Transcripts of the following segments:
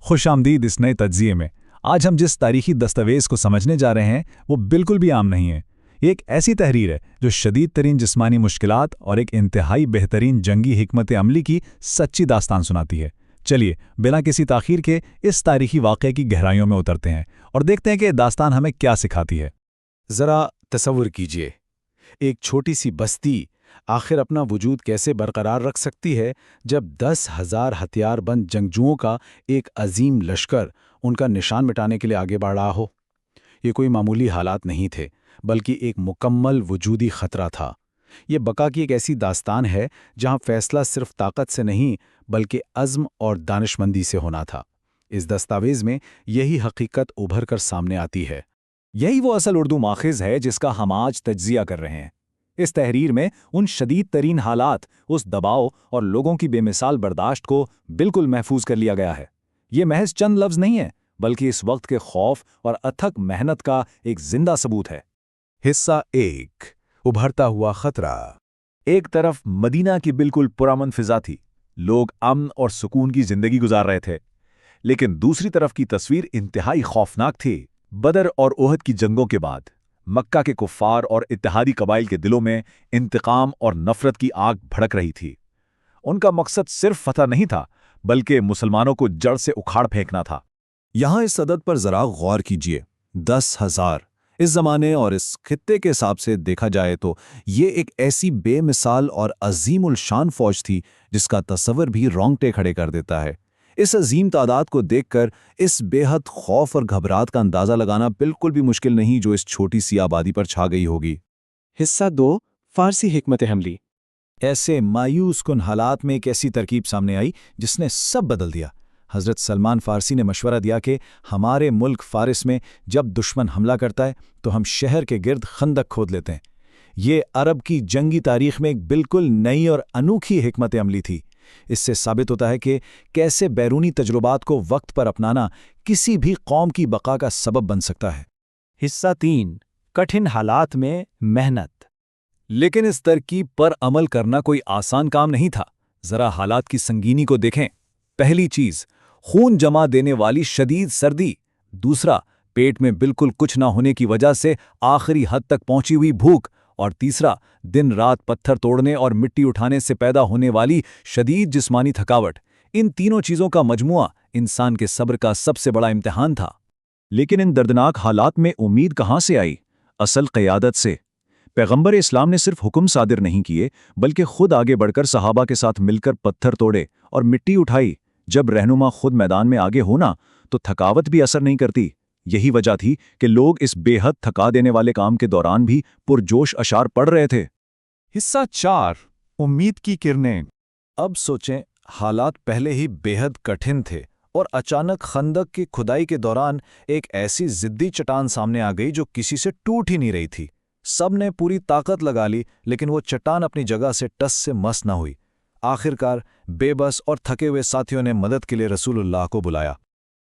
خوش آمدید اس نئے تجزیے میں۔ آج ہم جس تاریخی دستاویز کو سمجھنے جا رہے ہیں وہ بالکل بھی عام نہیں ہے۔ یہ ایک ایسی تحریر ہے جو شدید ترین جسمانی مشکلات اور ایک انتہائی بہترین جنگی حکمت عملی کی سچی داستان سناتی ہے۔ چلیے بلا کسی تاخیر کے اس تاریخی واقعے کی گہرائیوں میں اترتے ہیں اور دیکھتے ہیں کہ داستان ہمیں کیا سکھاتی ہے۔ ذرا تصور کیجئے، ایک چھوٹی سی بستی آخر اپنا وجود کیسے برقرار رکھ سکتی ہے جب 10,000 ہتھیار بند جنگجوؤں کا ایک عظیم لشکر ان کا نشان مٹانے کے لیے آگے بڑھ رہا ہو۔ یہ کوئی معمولی حالات نہیں تھے، بلکہ ایک مکمل وجودی خطرہ تھا۔ یہ بقا کی ایک ایسی داستان ہے جہاں فیصلہ صرف طاقت سے نہیں بلکہ عزم اور دانشمندی سے ہونا تھا۔ اس دستاویز میں یہی حقیقت ابھر کر سامنے آتی ہے۔ یہی وہ اصل اردو ماخذ ہے جس کا ہم آج تجزیہ کر رہے ہیں۔ اس تحریر میں ان شدید ترین حالات، اس دباؤ اور لوگوں کی بے مثال برداشت کو بالکل محفوظ کر لیا گیا ہے۔ یہ محض چند لفظ نہیں ہے، بلکہ اس وقت کے خوف اور اتھک محنت کا ایک زندہ ثبوت ہے۔ حصہ 1، ابھرتا ہوا خطرہ۔ ایک طرف مدینہ کی بالکل پرامن فضا تھی، لوگ امن اور سکون کی زندگی گزار رہے تھے، لیکن دوسری طرف کی تصویر انتہائی خوفناک تھی۔ بدر اور احد کی جنگوں کے بعد مکہ کے کفار اور اتحادی قبائل کے دلوں میں انتقام اور نفرت کی آگ بھڑک رہی تھی۔ ان کا مقصد صرف فتح نہیں تھا، بلکہ مسلمانوں کو جڑ سے اکھاڑ پھینکنا تھا۔ یہاں اس عدد پر ذرا غور کیجیے، 10,000۔ اس زمانے اور اس خطے کے حساب سے دیکھا جائے تو یہ ایک ایسی بے مثال اور عظیم الشان فوج تھی جس کا تصور بھی رونگٹے کھڑے کر دیتا ہے۔ اس عظیم تعداد کو دیکھ کر اس بے حد خوف اور گھبراہٹ کا اندازہ لگانا بالکل بھی مشکل نہیں جو اس چھوٹی سی آبادی پر چھا گئی ہوگی۔ حصہ 2، فارسی حکمت عملی۔ ایسے مایوس کن حالات میں ایک ایسی ترکیب سامنے آئی جس نے سب بدل دیا۔ حضرت سلمان فارسی نے مشورہ دیا کہ ہمارے ملک فارس میں جب دشمن حملہ کرتا ہے تو ہم شہر کے گرد خندق کھود لیتے ہیں۔ یہ عرب کی جنگی تاریخ میں ایک بالکل نئی اور انوکھی حکمت عملی تھی۔ اس سے ثابت ہوتا ہے کہ کیسے بیرونی تجربات کو وقت پر اپنانا کسی بھی قوم کی بقا کا سبب بن سکتا ہے۔ حصہ 3، کٹھن حالات میں محنت۔ لیکن اس ترکیب پر عمل کرنا کوئی آسان کام نہیں تھا۔ ذرا حالات کی سنگینی کو دیکھیں۔ پہلی چیز، خون جما دینے والی شدید سردی۔ دوسرا، پیٹ میں بالکل کچھ نہ ہونے کی وجہ سے آخری حد تک پہنچی ہوئی بھوک۔ اور تیسرا، دن رات پتھر توڑنے اور مٹی اٹھانے سے پیدا ہونے والی شدید جسمانی تھکاوٹ۔ ان تینوں چیزوں کا مجموعہ انسان کے صبر کا سب سے بڑا امتحان تھا۔ لیکن ان دردناک حالات میں امید کہاں سے آئی؟ اصل قیادت سے۔ پیغمبر اسلام نے صرف حکم صادر نہیں کیے بلکہ خود آگے بڑھ کر صحابہ کے ساتھ مل کر پتھر توڑے اور مٹی اٹھائی۔ جب رہنما خود میدان میں آگے ہونا تو تھکاوٹ بھی اثر نہیں کرتی۔ یہی وجہ تھی کہ لوگ اس بے حد تھکا دینے والے کام کے دوران بھی پرجوش اشعار پڑھ رہے تھے۔ حصہ 4، امید کی کرنیں۔ اب سوچیں، حالات پہلے ہی بے حد کٹھن تھے اور اچانک خندق کی کھدائی کے دوران ایک ایسی ضدی چٹان سامنے آ گئی جو کسی سے ٹوٹ ہی نہیں رہی تھی۔ سب نے پوری طاقت لگا لی لیکن وہ چٹان اپنی جگہ سے ٹس سے مس نہ ہوئی۔ آخرکار بے بس اور تھکے ہوئے ساتھیوں نے مدد کے لیے رسول اللہ کو بلایا۔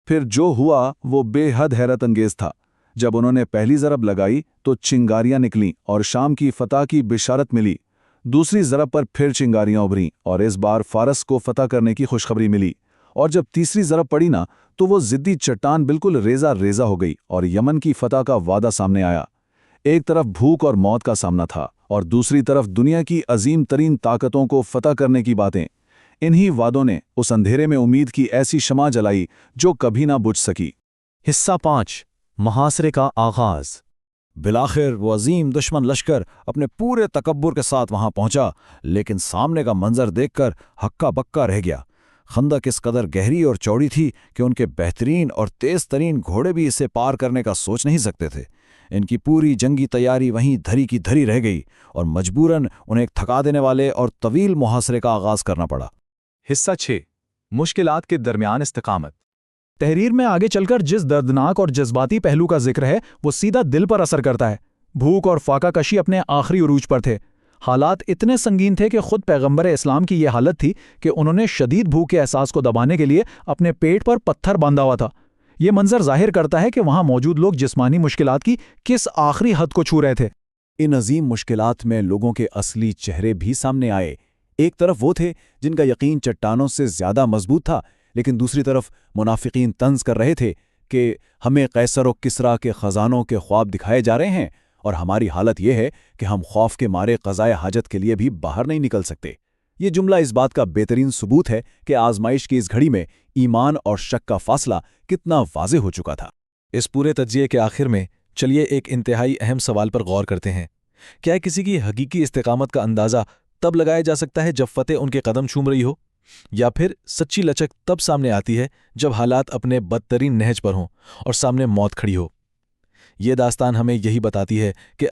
پھر جو ہوا وہ بے حد حیرت انگیز تھا۔ جب انہوں نے پہلی ضرب لگائی تو چنگاریاں نکلیں اور شام کی فتح کی بشارت ملی۔ دوسری ضرب پر پھر چنگاریاں ابھریں اور اس بار فارس کو فتح کرنے کی خوشخبری ملی۔ اور جب تیسری ضرب پڑی نا تو وہ ضدی چٹان بالکل ریزہ ریزہ ہو گئی اور یمن کی فتح کا وعدہ سامنے آیا۔ ایک طرف بھوک اور موت کا سامنا تھا اور دوسری طرف دنیا کی عظیم ترین طاقتوں کو فتح کرنے کی باتیں۔ انہی وعدوں نے اس اندھیرے میں امید کی ایسی شمع جلائی جو کبھی نہ بجھ سکی۔ حصہ 5، محاصرے کا آغاز۔ بالآخر وہ عظیم دشمن لشکر اپنے پورے تکبر کے ساتھ وہاں پہنچا، لیکن سامنے کا منظر دیکھ کر ہکا بکا رہ گیا۔ خندق اس قدر گہری اور چوڑی تھی کہ ان کے بہترین اور تیز ترین گھوڑے بھی اسے پار کرنے کا سوچ نہیں سکتے تھے۔ ان کی پوری جنگی تیاری وہیں دھری کی دھری رہ گئی اور مجبوراً انہیں ایک تھکا دینے والے اور طویل محاصرے کا آغاز کرنا پڑا۔ حصہ 6، مشکلات کے درمیان استقامت۔ تحریر میں آگے چل کر جس دردناک اور جذباتی پہلو کا ذکر ہے وہ سیدھا دل پر اثر کرتا ہے۔ بھوک اور فاقہ کشی اپنے آخری عروج پر تھے۔ حالات اتنے سنگین تھے کہ خود پیغمبر اسلام کی یہ حالت تھی کہ انہوں نے شدید بھوک کے احساس کو دبانے کے لیے اپنے پیٹ پر پتھر باندھا ہوا تھا۔ یہ منظر ظاہر کرتا ہے کہ وہاں موجود لوگ جسمانی مشکلات کی کس آخری حد کو چھو رہے تھے۔ ان عظیم مشکلات میں لوگوں کے اصلی چہرے بھی سامنے آئے۔ ایک طرف وہ تھے جن کا یقین چٹانوں سے زیادہ مضبوط تھا، لیکن دوسری طرف منافقین طنز کر رہے تھے کہ ہمیں قیصر و کسریٰ کے خزانوں کے خواب دکھائے جا رہے ہیں اور ہماری حالت یہ ہے کہ ہم خوف کے مارے قضائے حاجت کے لیے بھی باہر نہیں نکل سکتے۔ یہ جملہ اس بات کا بہترین ثبوت ہے کہ آزمائش کی اس گھڑی میں ایمان اور شک کا فاصلہ کتنا واضح ہو چکا تھا۔ اس پورے تجزیے کے آخر میں چلیے ایک انتہائی اہم سوال پر غور کرتے ہیں۔ کیا کسی کی حقیقی استقامت کا اندازہ تب لگایا جا سکتا ہے جب فتح ان کے قدم چوم رہی ہو، یا پھر سچی لچک تب سامنے آتی ہے جب حالات اپنے بدترین نہج پر ہوں اور سامنے موت کھڑی ہو؟ یہ داستان ہمیں یہی بتاتی ہے کہ